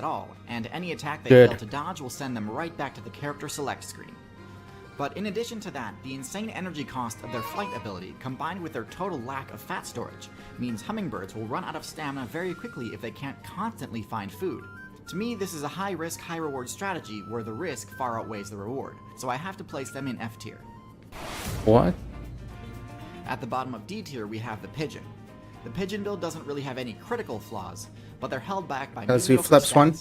at all, and any attack they fail to dodge will send them right back to the character select screen. But in addition to that, the insane energy cost of their flight ability, combined with their total lack of fat storage, means hummingbirds will run out of stamina very quickly if they can't constantly find food. To me, this is a high-risk, high-reward strategy where the risk far outweighs the reward, so I have to place them in F tier. What? At the bottom of D tier, we have the pigeon. The pigeon build doesn't really have any critical flaws, but they're held back by Let's do mediocre flips stats. one.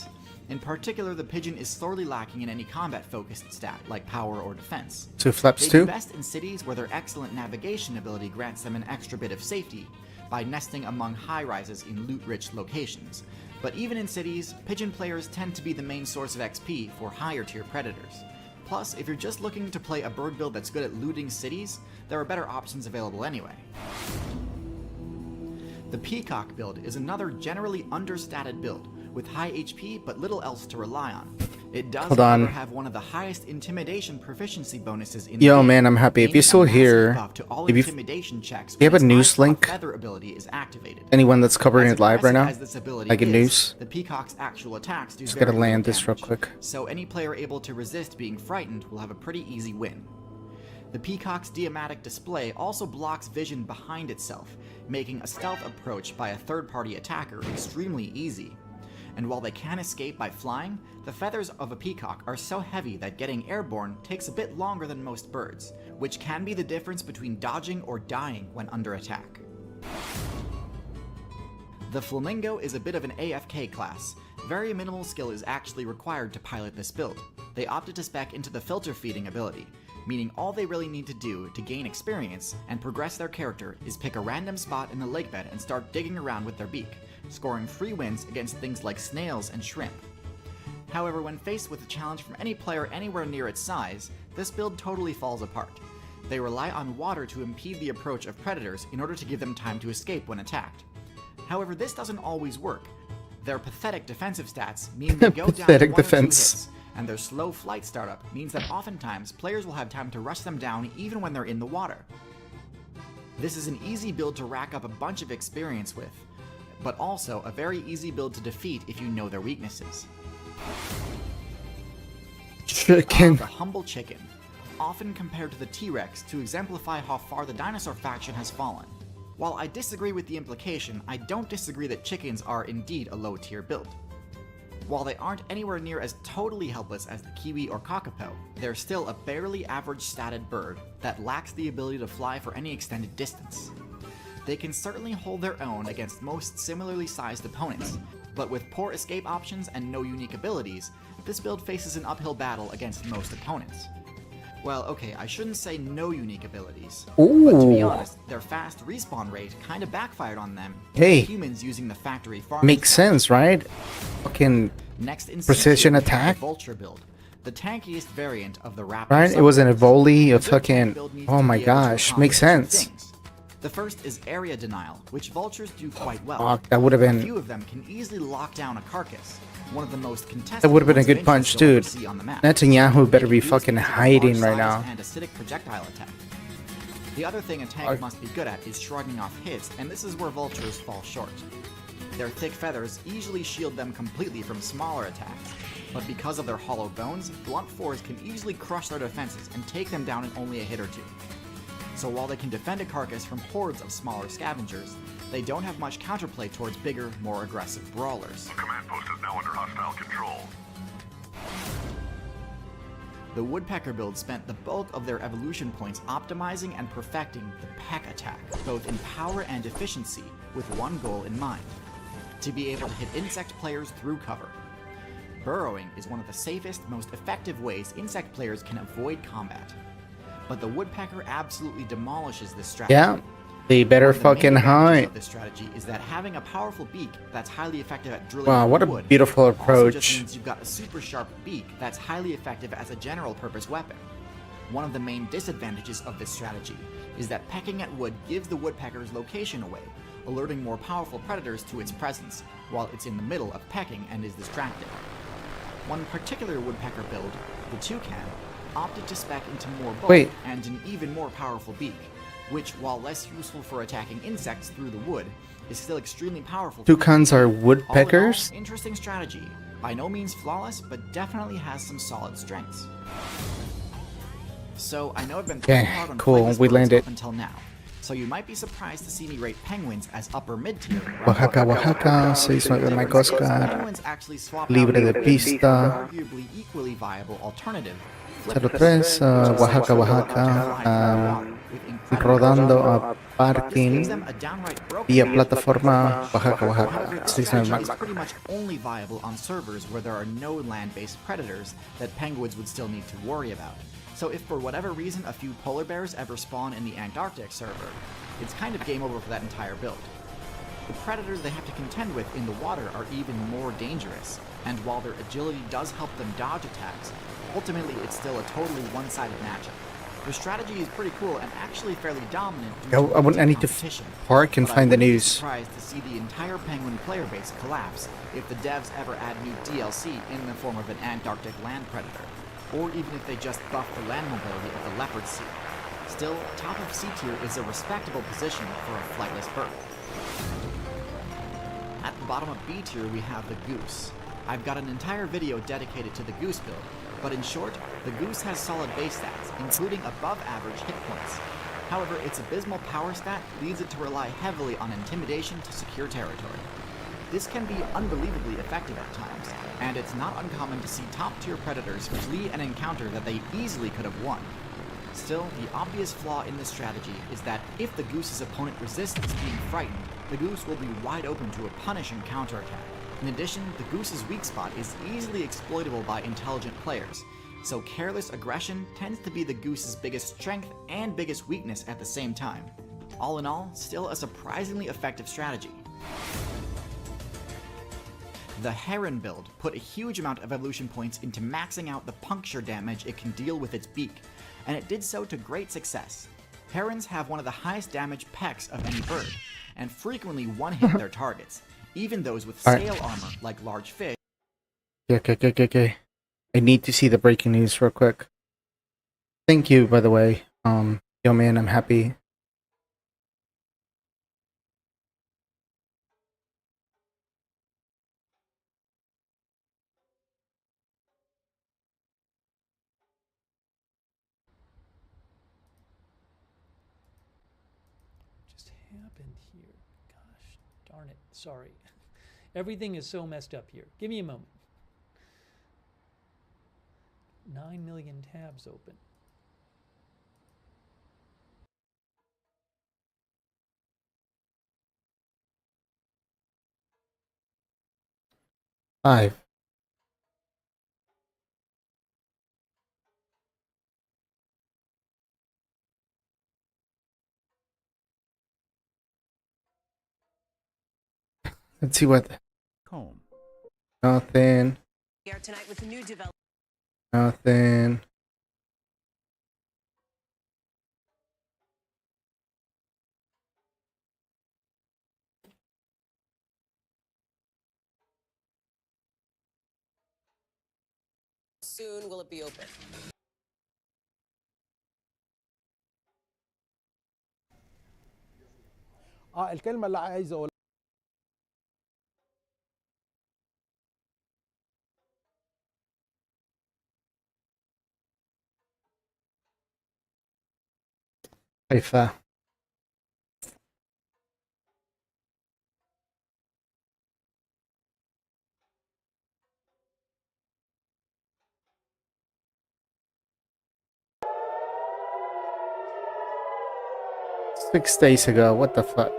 In particular, the pigeon is sorely lacking in any combat-focused stat, like power or defense. Two flips They two. do best in cities where their excellent navigation ability grants them an extra bit of safety by nesting among high-rises in loot-rich locations. But even in cities, pigeon players tend to be the main source of XP for higher-tier predators. Plus, if you're just looking to play a bird build that's good at looting cities, there are better options available anyway. The peacock build is another generally understated build, with high HP but little else to rely on. It does, however, have one of the highest intimidation proficiency bonuses in the game. Yo, man, I'm happy. If you're still here, if you have a news link, feather ability is activated. anyone that's covering it live right now, like a is, news, the peacock's actual attacks do just very gotta land little this real damage, quick. so any player able to resist being frightened will have a pretty easy win. The peacock's diamatic display also blocks vision behind itself, making a stealth approach by a third-party attacker extremely easy. And while they can escape by flying, the feathers of a peacock are so heavy that getting airborne takes a bit longer than most birds, which can be the difference between dodging or dying when under attack. The flamingo is a bit of an AFK class. Very minimal skill is actually required to pilot this build. They opted to spec into the filter feeding ability, meaning all they really need to do to gain experience and progress their character is pick a random spot in the lake bed and start digging around with their beak, scoring free wins against things like snails and shrimp. However, when faced with a challenge from any player anywhere near its size, this build totally falls apart. They rely on water to impede the approach of predators in order to give them time to escape when attacked. However, this doesn't always work. Their pathetic defensive stats mean they go down in 1 or 2 hits, and their slow flight startup means that oftentimes players will have time to rush them down even when they're in the water. This is an easy build to rack up a bunch of experience with, but also a very easy build to defeat if you know their weaknesses. Chicken. The humble chicken, often compared to the T-Rex to exemplify how far the dinosaur faction has fallen. While I disagree with the implication, I don't disagree that chickens are indeed a low-tier build. While they aren't anywhere near as totally helpless as the kiwi or kakapo, they're still a barely average statted bird that lacks the ability to fly for any extended distance. They can certainly hold their own against most similarly sized opponents, but with poor escape options and no unique abilities, this build faces an uphill battle against most opponents. Well, okay, I shouldn't say no unique abilities, but to be honest, their fast respawn rate kinda backfired on them. Hey, humans using the factory farm. Makes sense, right? Fucking next in precision attack. Vulture build, the tankiest variant of the raptor. Right? It was an Evoli of fucking. Oh my gosh, makes sense. The first is area denial, which vultures do quite well. Fuck, that would have been. A few of them can easily lock down a carcass. One of the most contested. That would have been a good punch, dude. Netanyahu better be fucking hiding right now. And acidic projectile attack. The other thing a tank must be good at is shrugging off hits, and this is where vultures fall short. Their thick feathers easily shield them completely from smaller attacks, but because of their hollow bones, blunt fours can easily crush their defenses and take them down in only a hit or two. So while they can defend a carcass from hordes of smaller scavengers, they don't have much counterplay towards bigger, more aggressive brawlers. The command post is now under hostile control. The woodpecker build spent the bulk of their evolution points optimizing and perfecting the peck attack, both in power and efficiency, with one goal in mind: to be able to hit insect players through cover. Burrowing is one of the safest, most effective ways insect players can avoid combat. But the woodpecker absolutely demolishes this strategy. Yeah, they better fucking hide. This strategy is that having a powerful beak that's highly effective at drilling. Wow, what a wood beautiful also approach. just means you've got a super sharp beak that's highly effective as a general purpose weapon. One of the main disadvantages of this strategy is that pecking at wood gives the woodpecker's location away, alerting more powerful predators to its presence while it's in the middle of pecking and is distracted. One particular woodpecker build, the toucan, opted to spec into more bulk and an even more powerful beak, which, while less useful for attacking insects through the wood, is still extremely powerful. Toucans are woodpeckers? All in all, interesting strategy, By no means flawless, but definitely has some solid strengths. So I know I've been pretty hard on cool. flightless We birds landed. up until now. So you might be surprised to see me rate penguins as upper mid-tier. Oaxaca, Oaxaca, 6-9 my Oscar. Penguins actually swap Libre out de pista. arguably equally viable alternative. 03, Oaxaca, Oaxaca. Rodando a parking vía plataforma Oaxaca, Oaxaca. 6-9 Strategy is pretty much only viable on servers where there are no land-based predators that penguins would still need to worry about. So if for whatever reason a few polar bears ever spawn in the Antarctic server, it's kind of game over for that entire build. The predators they have to contend with in the water are even more dangerous, and while their agility does help them dodge attacks, ultimately it's still a totally one-sided matchup. Their strategy is pretty cool and actually fairly dominant due to I need to competition, park and but find the I wouldn't be news. surprised to see the entire penguin player base collapse if the devs ever add new DLC in the form of an Antarctic land predator, or even if they just buff the land mobility of the leopard sea. Still, top of C tier is a respectable position for a flightless bird. At the bottom of B tier we have the goose. I've got an entire video dedicated to the goose build, but in short, the goose has solid base stats, including above average hit points. However, its abysmal power stat leads it to rely heavily on intimidation to secure territory. This can be unbelievably effective at times, and it's not uncommon to see top-tier predators flee an encounter that they easily could have won. Still, the obvious flaw in this strategy is that if the goose's opponent resists being frightened, the goose will be wide open to a punishing counterattack. In addition, the goose's weak spot is easily exploitable by intelligent players, so careless aggression tends to be the goose's biggest strength and biggest weakness at the same time. All in all, still a surprisingly effective strategy. The Heron build put a huge amount of evolution points into maxing out the puncture damage it can deal with its beak, and it did so to great success. Herons have one of the highest damage pecs of any bird, and frequently one-hit their targets, even those with scale armor like large fish. Okay. I need to see the breaking news real quick. Thank you, by the way. Yo man, I'm happy. Just happened here? Gosh darn it. Sorry. Everything is so messed up here. Give me a moment. 9 million tabs open. Five. Let's see what. Comb. Nothing. Tonight with the new development. Nothing. Soon will it be open? الكلمة اللي عايز أقولها Haifa. Six days ago, what the fuck?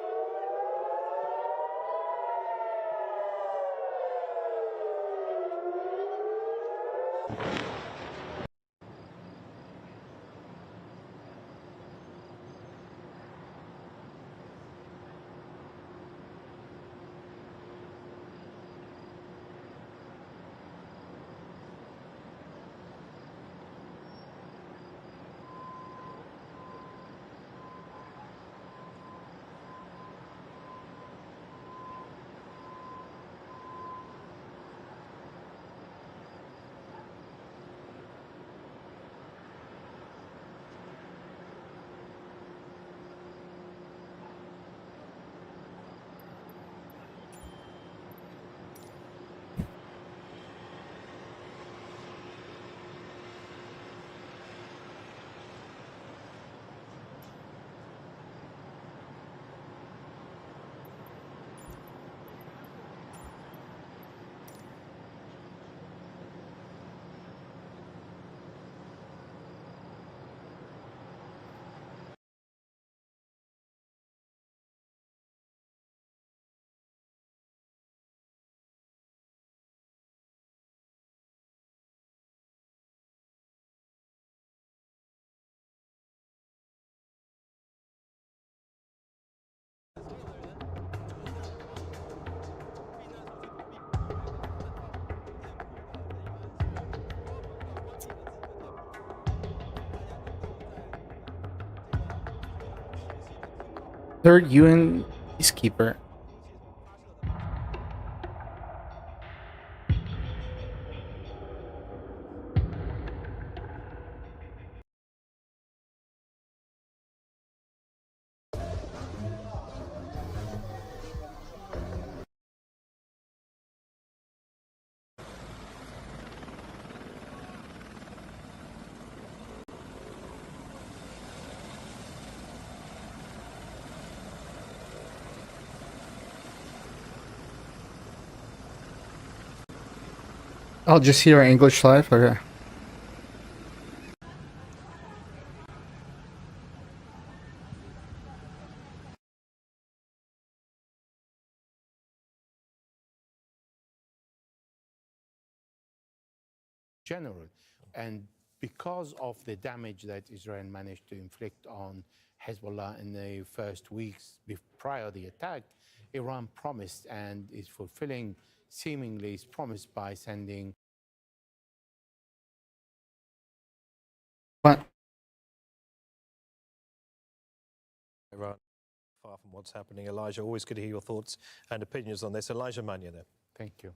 Third UN peacekeeper. I'll just hear English live. Okay. General. And because of the damage that Israel managed to inflict on Hezbollah in the first weeks prior to the attack, Iran promised and is fulfilling seemingly its promise by sending. What? Iran, far from what's happening. Elijah, always good to hear your thoughts and opinions on this. Elijah Manya there. Thank you.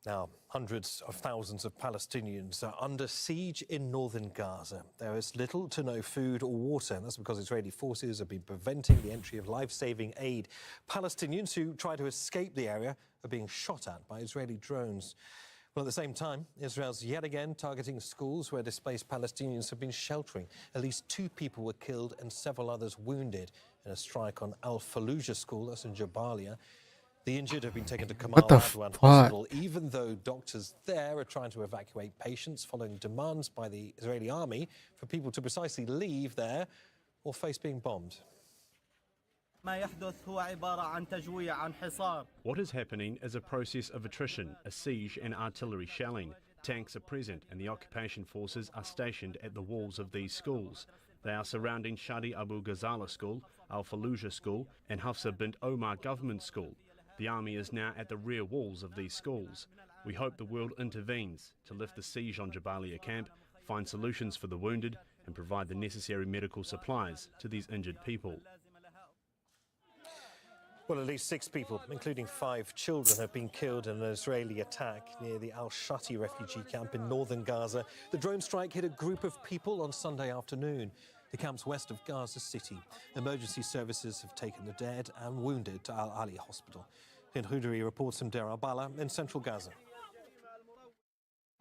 Now, hundreds of thousands of Palestinians are under siege in northern Gaza. There is little to no food or water, and that's because Israeli forces have been preventing the entry of life-saving aid. Palestinians who try to escape the area are being shot at by Israeli drones. Well, at the same time, Israel's yet again targeting schools where displaced Palestinians have been sheltering. At least 2 people were killed and several others wounded in a strike on Al-Fallujah school, that's in Jabalia. The injured have been taken to Kamal Adwan Hospital, even though doctors there are trying to evacuate patients following demands by the Israeli army for people to precisely leave there or face being bombed. What is happening is a process of attrition, a siege and artillery shelling. Tanks are present and the occupation forces are stationed at the walls of these schools. They are surrounding Shadi Abu Ghazala School, Al-Fallujah School and Hafsa bint Omar Government School. The army is now at the rear walls of these schools. We hope the world intervenes to lift the siege on Jabalia camp, find solutions for the wounded and provide the necessary medical supplies to these injured people. Well, at least 6 people, including 5 children, have been killed in an Israeli attack near the Al-Shati refugee camp in northern Gaza. The drone strike hit a group of people on Sunday afternoon. The camp's west of Gaza City. Emergency services have taken the dead and wounded to Al-Ali Hospital. Hind Hudari reports from Deir al-Bala in central Gaza.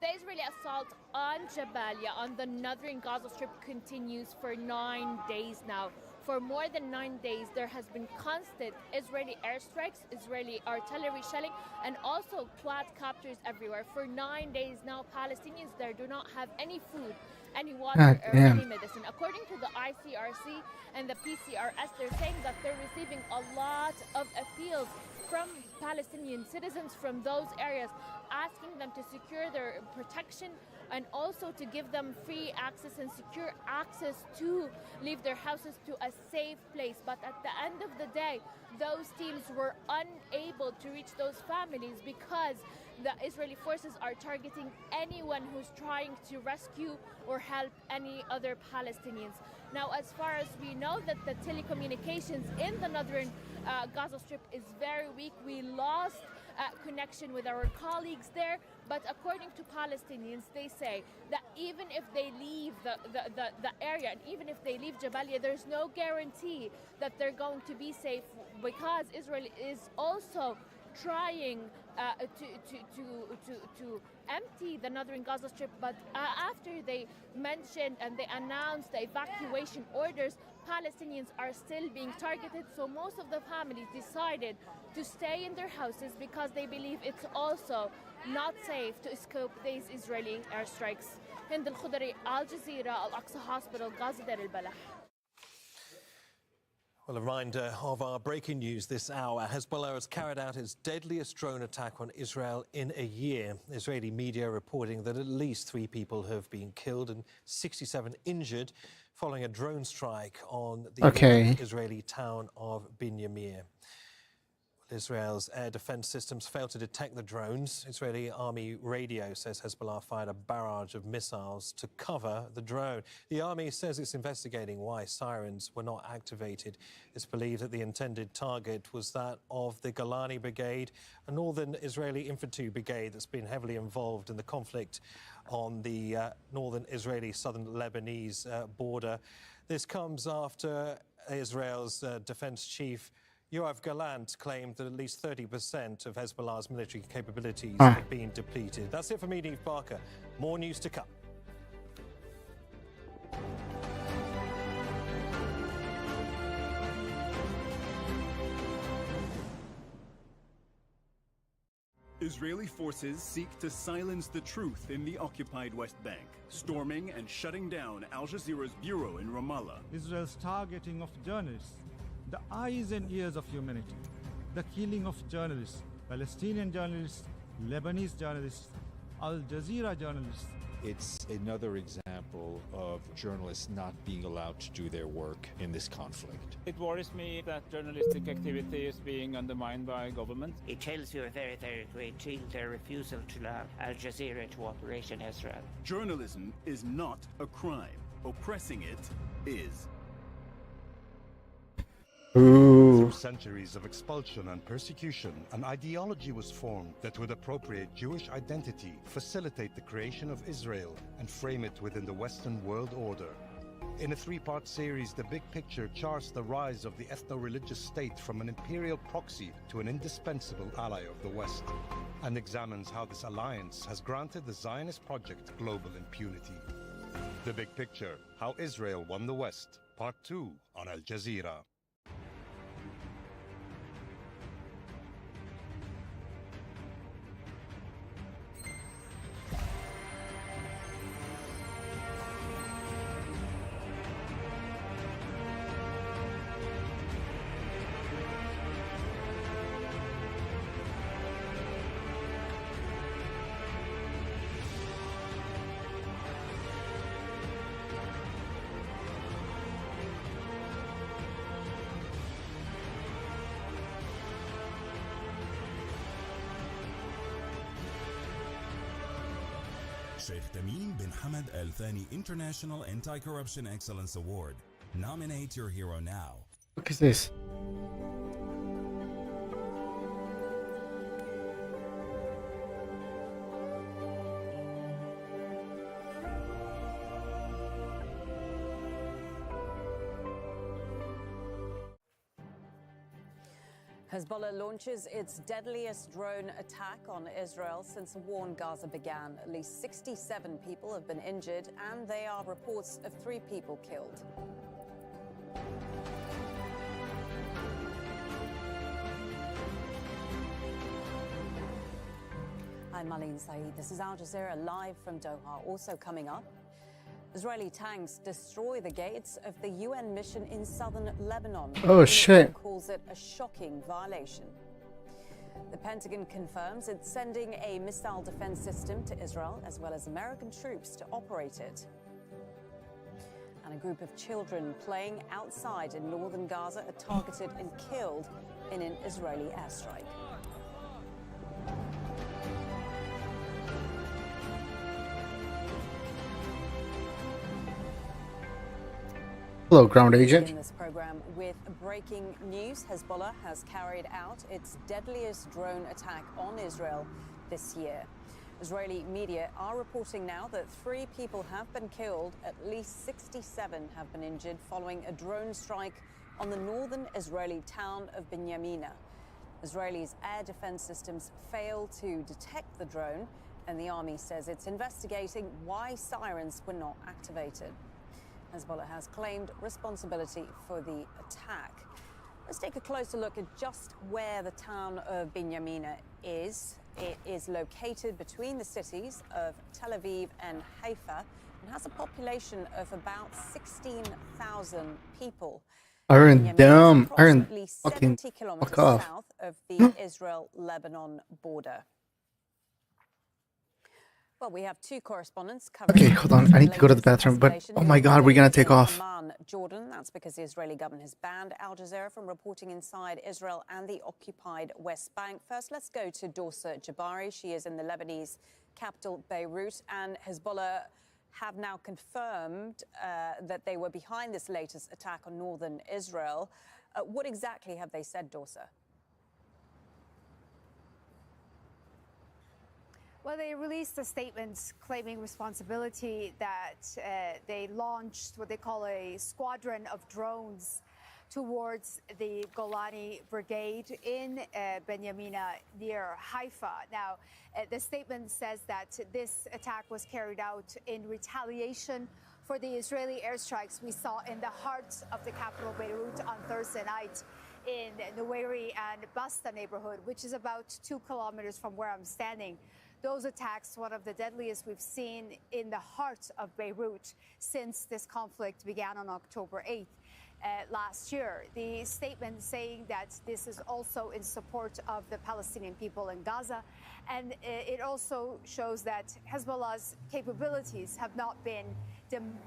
The Israeli assault on Jabalia on the northern Gaza Strip continues for 9 days now. For more than 9 days, there has been constant Israeli airstrikes, Israeli artillery shelling, and also quadcopters everywhere. For 9 days now, Palestinians there do not have any food, any water, or any medicine. According to the ICRC and the PCRS, they're saying that they're receiving a lot of appeals from Palestinian citizens from those areas, asking them to secure their protection and also to give them free access and secure access to leave their houses to a safe place. But at the end of the day, those teams were unable to reach those families because the Israeli forces are targeting anyone who's trying to rescue or help any other Palestinians. Now, as far as we know, that the telecommunications in the northern Gaza Strip is very weak. We lost connection with our colleagues there, but according to Palestinians, they say that even if they leave the area and even if they leave Jabalia, there's no guarantee that they're going to be safe because Israel is also trying to empty the northern Gaza Strip. But after they mentioned and they announced the evacuation orders, Palestinians are still being targeted. So most of the families decided to stay in their houses because they believe it's also not safe to escape these Israeli airstrikes. Hind al-Khudari, Al Jazeera, Al-Aqsa Hospital, Gaza, Deir al-Balah. Well, a reminder of our breaking news this hour. Hezbollah has carried out its deadliest drone attack on Israel in a year. Israeli media reporting that at least 3 people have been killed and 67 injured following a drone strike on the Israeli town of Binyamir. Israel's air defense systems failed to detect the drones. Israeli army radio says Hezbollah fired a barrage of missiles to cover the drone. The army says it's investigating why sirens were not activated. It's believed that the intended target was that of the Golani Brigade, a northern Israeli infantry brigade that's been heavily involved in the conflict on the northern Israeli southern Lebanese border. This comes after Israel's defense chief Yoav Gallant claimed that at least 30% of Hezbollah's military capabilities have been depleted. That's it for me, Neve Barker. More news to come. Israeli forces seek to silence the truth in the occupied West Bank, storming and shutting down Al Jazeera's bureau in Ramallah. Israel's targeting of journalists, the eyes and ears of humanity, the killing of journalists, Palestinian journalists, Lebanese journalists, Al Jazeera journalists. It's another example of journalists not being allowed to do their work in this conflict. It worries me that journalistic activity is being undermined by government. It tells you a very, very great deal, their refusal to allow Al Jazeera to operate in Israel. Journalism is not a crime. Oppressing it is. Through centuries of expulsion and persecution, an ideology was formed that would appropriate Jewish identity, facilitate the creation of Israel, and frame it within the Western world order. In a three-part series, The Big Picture charts the rise of the ethno-religious state from an imperial proxy to an indispensable ally of the West, and examines how this alliance has granted the Zionist project global impunity. The Big Picture, How Israel Won the West, Part 2 on Al Jazeera. Sheikh Tamim bin Hamad Al Thani International Anti-Corruption Excellence Award. Nominate your hero now. What is this? Hezbollah launches its deadliest drone attack on Israel since the war in Gaza began. At least 67 people have been injured, and there are reports of 3 people killed. I'm Marlene Saeed. This is Al Jazeera live from Doha. Also coming up, Israeli tanks destroy the gates of the UN mission in southern Lebanon. Oh, shit. Calls it a shocking violation. The Pentagon confirms it's sending a missile defense system to Israel, as well as American troops to operate it. And a group of children playing outside in northern Gaza are targeted and killed in an Israeli airstrike. Hello, ground agent. In this program with breaking news, Hezbollah has carried out its deadliest drone attack on Israel this year. Israeli media are reporting now that 3 people have been killed, at least 67 have been injured following a drone strike on the northern Israeli town of Binyamina. Israelis' air defense systems failed to detect the drone, and the army says it's investigating why sirens were not activated. Hezbollah has claimed responsibility for the attack. Let's take a closer look at just where the town of Binyamina is. It is located between the cities of Tel Aviv and Haifa and has a population of about 16,000 people. Iron dumb. Iron Approximately fucking 70 kilometers fuck off. south of the Israel-Lebanon border. Well, we have two correspondents covering. Okay, hold on. I need to go to the bathroom, but oh my God, we're gonna take off. Amman, Jordan. That's because the Israeli government has banned Al Jazeera from reporting inside Israel and the occupied West Bank. First, let's go to Dorsa Jabari. She is in the Lebanese capital, Beirut, and Hezbollah have now confirmed that they were behind this latest attack on northern Israel. What exactly have they said, Dorsa? Well, they released a statement claiming responsibility that they launched what they call a squadron of drones towards the Golani Brigade in Benyamina near Haifa. Now, the statement says that this attack was carried out in retaliation for the Israeli airstrikes we saw in the heart of the capital, Beirut, on Thursday night in Nuwairi and Basta neighborhood, which is about 2 kilometers from where I'm standing. Those attacks, one of the deadliest we've seen in the heart of Beirut since this conflict began on October 8th last year. The statement saying that this is also in support of the Palestinian people in Gaza. And it also shows that Hezbollah's capabilities have not been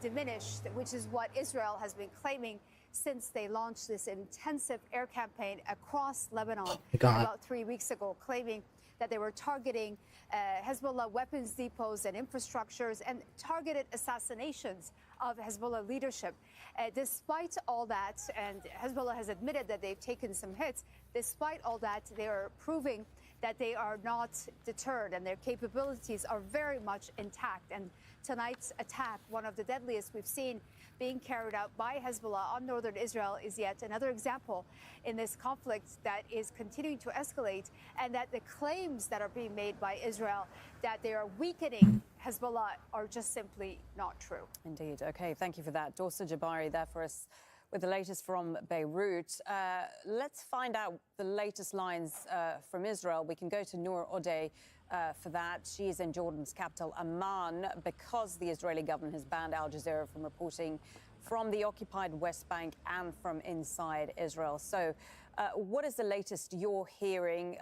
diminished, which is what Israel has been claiming since they launched this intensive air campaign across Lebanon about 3 weeks ago, claiming that they were targeting Hezbollah weapons depots and infrastructures and targeted assassinations of Hezbollah leadership. Despite all that, and Hezbollah has admitted that they've taken some hits, despite all that, they are proving that they are not deterred and their capabilities are very much intact. And tonight's attack, one of the deadliest we've seen being carried out by Hezbollah on northern Israel, is yet another example in this conflict that is continuing to escalate, and that the claims that are being made by Israel that they are weakening Hezbollah are just simply not true. Indeed. Okay, thank you for that. Dorsa Jabari there for us with the latest from Beirut. Let's find out the latest lines from Israel. We can go to Noor Odeh for that. She is in Jordan's capital, Amman, because the Israeli government has banned Al Jazeera from reporting from the occupied West Bank and from inside Israel. So what is the latest you're hearing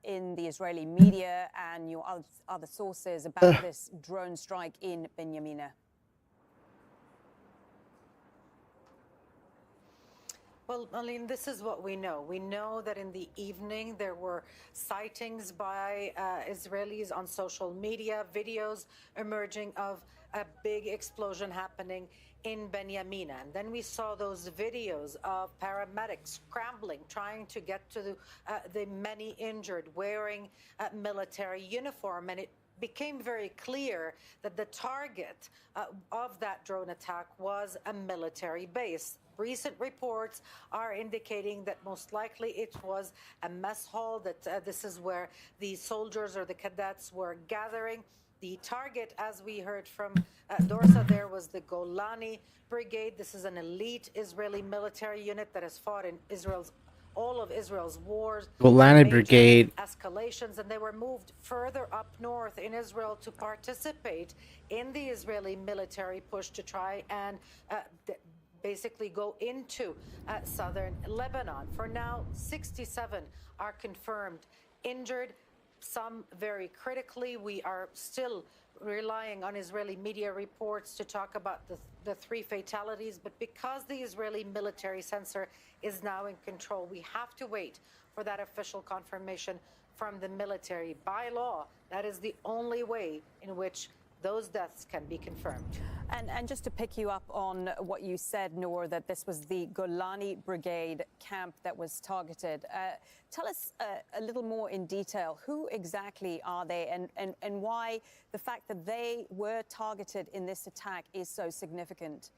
in the Israeli media and your other sources about this drone strike in Benyamina? Well, Aline, this is what we know. We know that in the evening there were sightings by Israelis on social media, videos emerging of a big explosion happening in Benyamina. And then we saw those videos of paramedics scrambling, trying to get to the many injured wearing military uniform. And it became very clear that the target of that drone attack was a military base. Recent reports are indicating that most likely it was a mess hall, that this is where the soldiers or the cadets were gathering. The target, as we heard from Dorsa there, was the Golani Brigade. This is an elite Israeli military unit that has fought in all of Israel's wars. Golani Brigade. Escalations, and they were moved further up north in Israel to participate in the Israeli military push to try and basically go into southern Lebanon. For now, 67 are confirmed injured, some very critically. We are still relying on Israeli media reports to talk about the 3 fatalities, but because the Israeli military censor is now in control, we have to wait for that official confirmation from the military. By law, that is the only way in which those deaths can be confirmed. And just to pick you up on what you said, Noor, that this was the Golani Brigade camp that was targeted. Tell us a little more in detail. Who exactly are they, and why the fact that they were targeted in this attack is so significant?